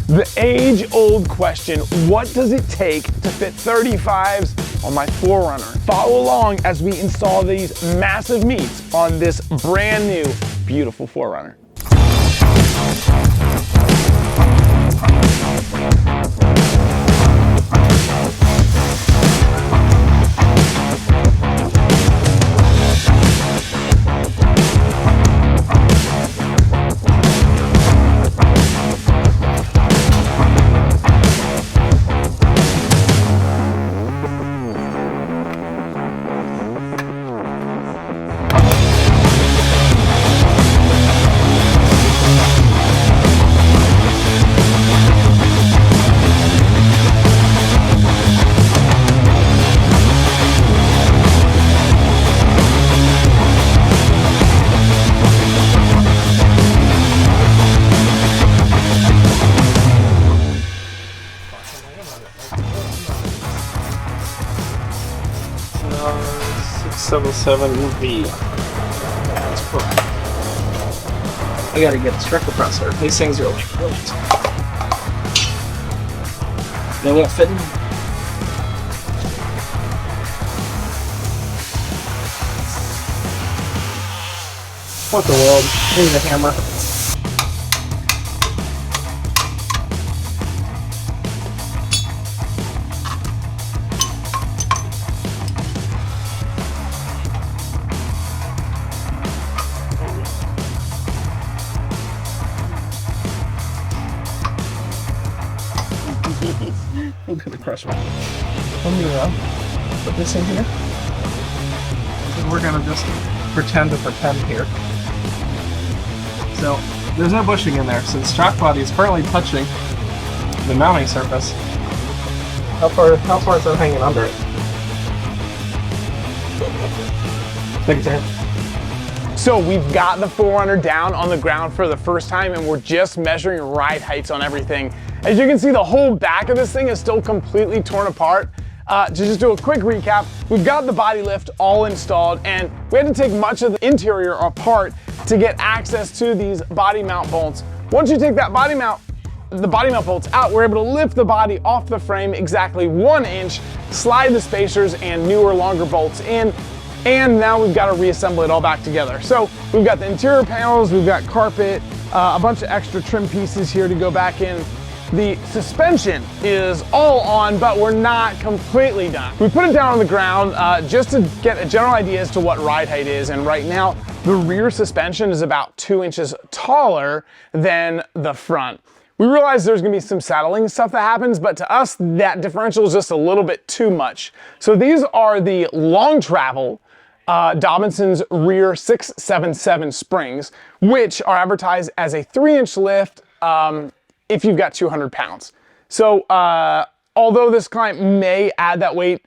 The age-old question, what does it take to fit 35s on my 4Runner? Follow along as we install these massive meats on this brand new, beautiful 4Runner. V. That's cool. I gotta get a strike compressor. These things are like really tough. They won't fit in. What the world? Here's a hammer. I'm gonna crush one. Let me put this in here. And we're gonna just pretend here. So there's no bushing in there. Since shock body is currently touching the mounting surface, how far is that hanging under it? Take it down. So we've got the 4Runner down on the ground for the first time, and we're just measuring ride heights on everything. As you can see, the whole back of this thing is still completely torn apart. To just do a quick recap, we've got the body lift all installed, and we had to take much of the interior apart to get access to these body mount bolts. Once you take the body mount bolts out, we're able to lift the body off the frame exactly 1 inch, slide the spacers and newer, longer bolts in, and now we've got to reassemble it all back together. So we've got the interior panels, we've got carpet, a bunch of extra trim pieces here to go back in. The suspension is all on, but we're not completely done. We put it down on the ground just to get a general idea as to what ride height is, and right now the rear suspension is about 2 inches taller than the front. We realize there's gonna be some saddling stuff that happens, but to us that differential is just a little bit too much. So these are the long travel Dobinson's rear 677 springs, which are advertised as a 3-inch lift if you've got 200 pounds. So although this client may add that weight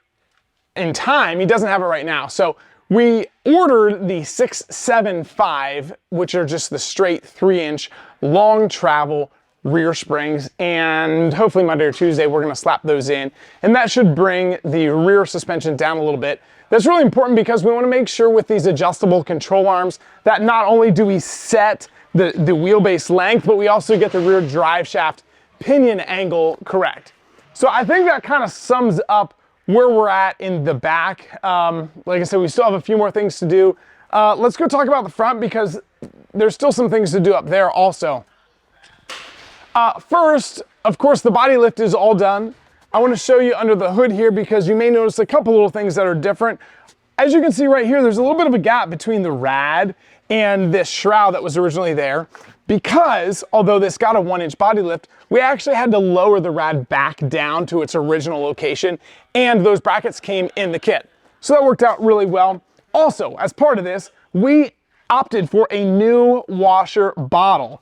in time, he doesn't have it right now. So we ordered the 675, which are just the straight 3-inch long travel rear springs, and hopefully Monday or Tuesday we're gonna slap those in, and that should bring the rear suspension down a little bit. That's really important because we wanna make sure with these adjustable control arms that not only do we set the wheelbase length, but we also get the rear drive shaft pinion angle correct. So I think that kind of sums up where we're at in the back. Like I said, we still have a few more things to do. Let's go talk about the front because there's still some things to do up there also. First, of course, the body lift is all done. I want to show you under the hood here because you may notice a couple little things that are different. As you can see right here, there's a little bit of a gap between the rad and this shroud that was originally there, because although this got a 1-inch body lift, we actually had to lower the rad back down to its original location, and those brackets came in the kit. So that worked out really well. Also, as part of this, we opted for a new washer bottle.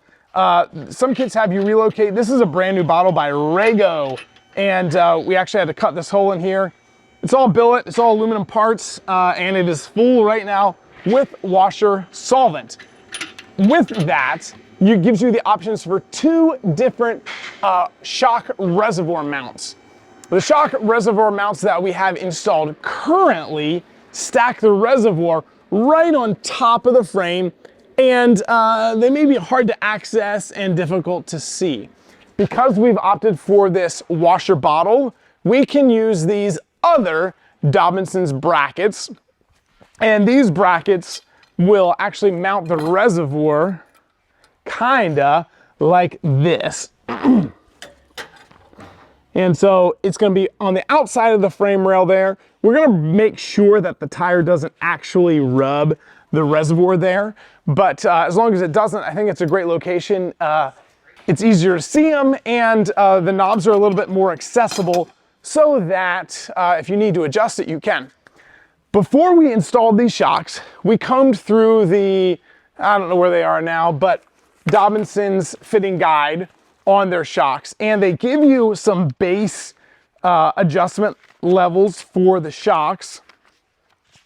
Some kits have you relocate. This is a brand new bottle by Rego, and we actually had to cut this hole in here. It's all billet, it's all aluminum parts, and it is full right now with washer solvent. With that, it gives you the options for 2 different shock reservoir mounts. The shock reservoir mounts that we have installed currently stack the reservoir right on top of the frame, and they may be hard to access and difficult to see. because we've opted for this washer bottle, we can use these other Dobinson's brackets. And these brackets will actually mount the reservoir kinda like this. And so it's gonna be on the outside of the frame rail there. We're gonna make sure that the tire doesn't actually rub the reservoir there. But as long as it doesn't, I think it's a great location. It's easier to see them, and the knobs are a little bit more accessible so that if you need to adjust it, you can. Before we installed these shocks, we combed through the, I don't know where they are now, but Dobinson's fitting guide on their shocks, and they give you some base adjustment levels for the shocks.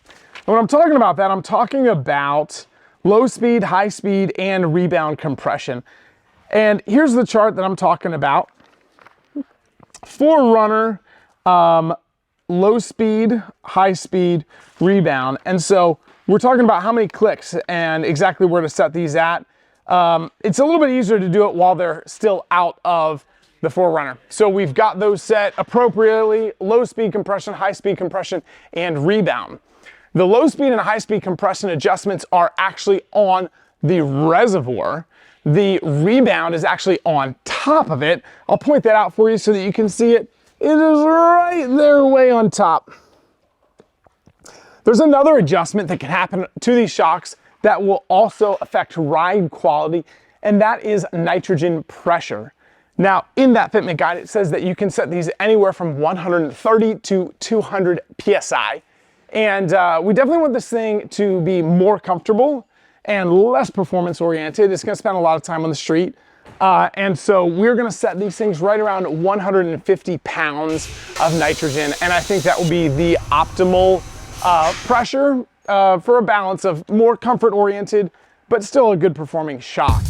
And when I'm talking about that, I'm talking about low speed, high speed, and rebound compression. And here's the chart that I'm talking about. 4Runner, low speed, high speed, rebound. And so we're talking about how many clicks and exactly where to set these at. It's a little bit easier to do it while they're still out of the 4Runner. So we've got those set appropriately: low speed compression, high speed compression, and rebound. The low speed and high speed compression adjustments are actually on the reservoir. The rebound is actually on top of it. I'll point that out for you so that you can see it. It is right there, way on top. There's another adjustment that can happen to these shocks that will also affect ride quality, and that is nitrogen pressure. Now, in that fitment guide, it says that you can set these anywhere from 130 to 200 PSI. And we definitely want this thing to be more comfortable and less performance oriented. It's gonna spend a lot of time on the street. And so we're gonna set these things right around 150 pounds of nitrogen. And I think that will be the optimal pressure for a balance of more comfort oriented, but still a good performing shock.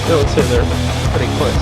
I would say they're pretty quick.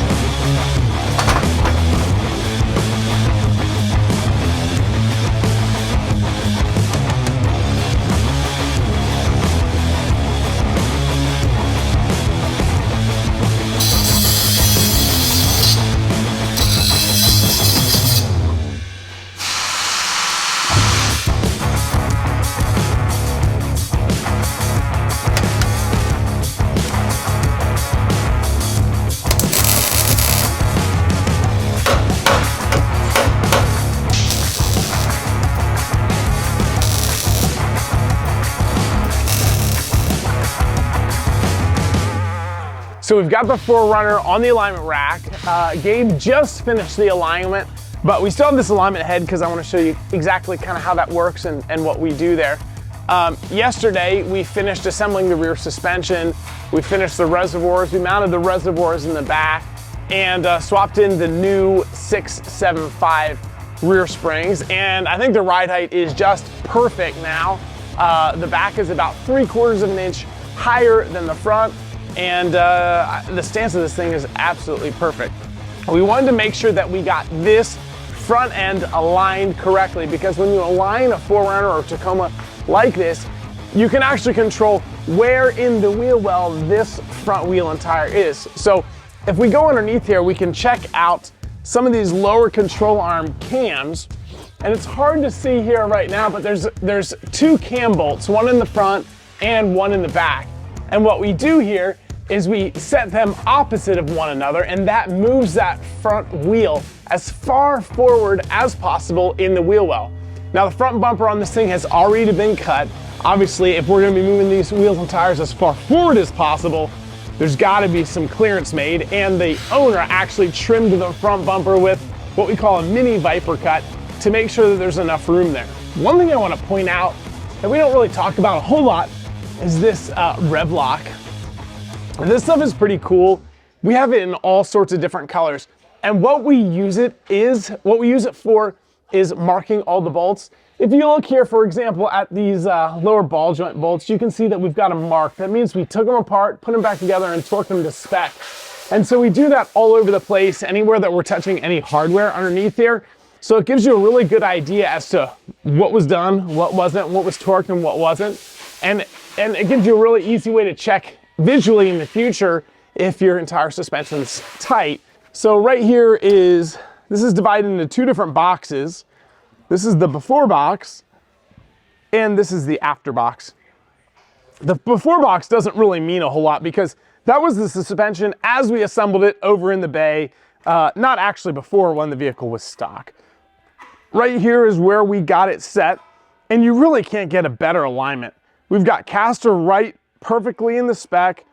So we've got the 4Runner on the alignment rack. Gabe just finished the alignment, but we still have this alignment ahead because I want to show you exactly kind of how that works and what we do there. Yesterday, we finished assembling the rear suspension. We finished the reservoirs. We mounted the reservoirs in the back and swapped in the new 675 rear springs. And I think the ride height is just perfect now. The back is about 3/4 of an inch higher than the front. And the stance of this thing is absolutely perfect. We wanted to make sure that we got this front end aligned correctly, because when you align a 4Runner or Tacoma like this, you can actually control where in the wheel well this front wheel and tire is. So if we go underneath here, we can check out some of these lower control arm cams. And it's hard to see here right now, but there's two cam bolts, one in the front and one in the back. And what we do here is we set them opposite of one another, and that moves that front wheel as far forward as possible in the wheel well. Now the front bumper on this thing has already been cut. Obviously, if we're gonna be moving these wheels and tires as far forward as possible, there's gotta be some clearance made, and the owner actually trimmed the front bumper with what we call a mini Viper cut to make sure that there's enough room there. One thing I want to point out that we don't really talk about a whole lot is this rev lock. This stuff is pretty cool. We have it in all sorts of different colors. And what we use it for is marking all the bolts. If you look here, for example, at these lower ball joint bolts, you can see that we've got a mark. That means we took them apart, put them back together, and torqued them to spec. And so we do that all over the place, anywhere that we're touching any hardware underneath here. So it gives you a really good idea as to what was done, what wasn't, what was torqued, and what wasn't. And it gives you a really easy way to check visually in the future if your entire suspension's tight. So right here this is divided into two different boxes. This is the before box, and this is the after box. The before box doesn't really mean a whole lot because that was the suspension as we assembled it over in the bay, not actually before when the vehicle was stock. Right here is where we got it set, and you really can't get a better alignment. We've got caster right perfectly in the spec,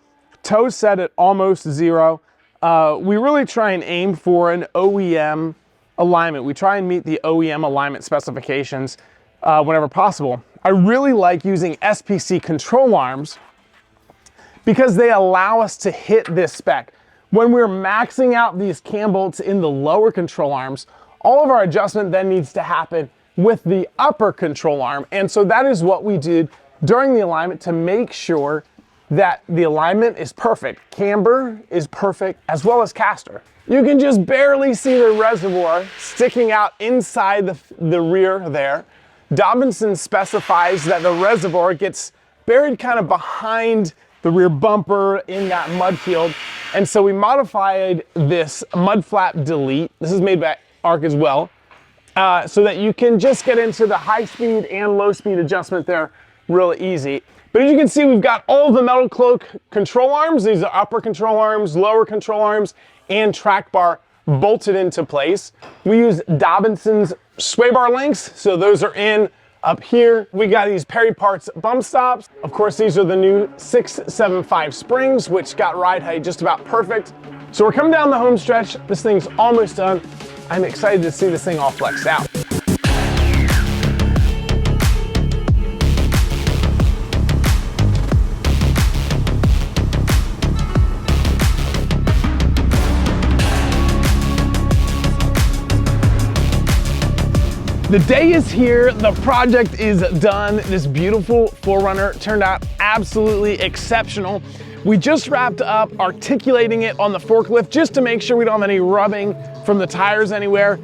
toe set at almost 0. We really try and aim for an OEM alignment. We try and meet the OEM alignment specifications whenever possible. I really like using SPC control arms because they allow us to hit this spec. When we're maxing out these cam bolts in the lower control arms, all of our adjustment then needs to happen with the upper control arm. And so that is what we did during the alignment to make sure that the alignment is perfect. Camber is perfect, as well as caster. You can just barely see the reservoir sticking out inside the rear there. Dobinson specifies that the reservoir gets buried kind of behind the rear bumper in that mud field. And so we modified this mud flap delete. This is made by ARC as well, so that you can just get into the high speed and low speed adjustment there really easy. But as you can see, we've got all the Metalcloak control arms. These are upper control arms, lower control arms, and track bar bolted into place. We use Dobinson's sway bar links, so those are in up here. We got these Perry Parts bump stops. Of course, these are the new 675 springs, which got ride height just about perfect. So we're coming down the home stretch. This thing's almost done. I'm excited to see this thing all flexed out. The day is here, the project is done. This beautiful 4Runner turned out absolutely exceptional. We just wrapped up articulating it on the forklift just to make sure we don't have any rubbing from the tires anywhere.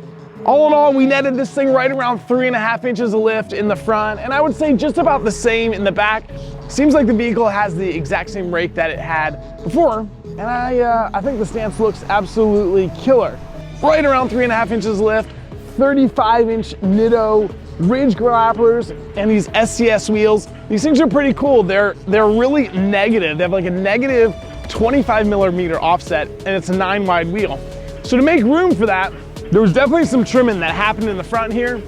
All in all, we netted this thing right around 3.5 inches of lift in the front, and I would say just about the same in the back. Seems like the vehicle has the exact same rake that it had before, and I think the stance looks absolutely killer. Right around 3.5 inches lift, 35-inch Nitto Ridge grapplers, and these SCS wheels. These things are pretty cool. They're really negative. They have like a negative 25 millimeter offset, and it's a 9-wide wheel. So to make room for that, there was definitely some trimming that happened in the front here,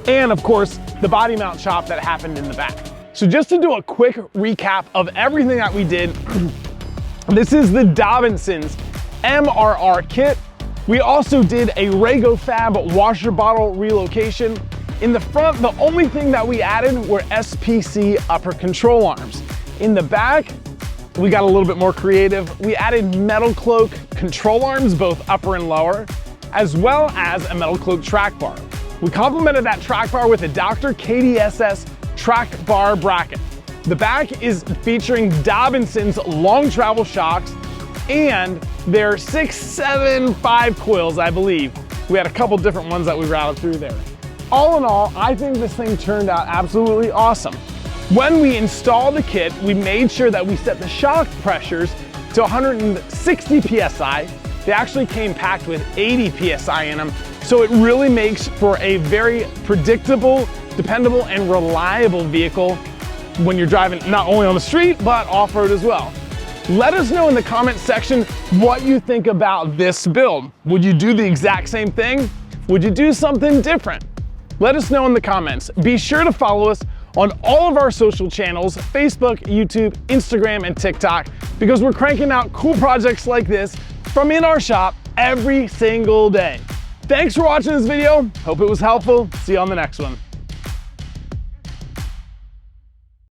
and of course, the body mount chop that happened in the back. So just to do a quick recap of everything that we did, this is the Dobinson's MRR kit. We also did a Rego Fab washer bottle relocation. In the front, the only thing that we added were SPC upper control arms. In the back, we got a little bit more creative. We added Metalcloak control arms, both upper and lower, as well as a Metalcloak track bar. We complemented that track bar with a Dr. KDSS track bar bracket. The back is featuring Dobinson's long travel shocks and their 675 coils, I believe. We had a couple different ones that we routed through there. All in all, I think this thing turned out absolutely awesome. When we installed the kit, we made sure that we set the shock pressures to 160 PSI. They actually came packed with 80 PSI in them, so it really makes for a very predictable, dependable, and reliable vehicle when you're driving not only on the street, but off-road as well. Let us know in the comments section what you think about this build. Would you do the exact same thing? Would you do something different? Let us know in the comments. Be sure to follow us on all of our social channels, Facebook, YouTube, Instagram, and TikTok, because we're cranking out cool projects like this from in our shop every single day. Thanks for watching this video. Hope it was helpful. See you on the next one.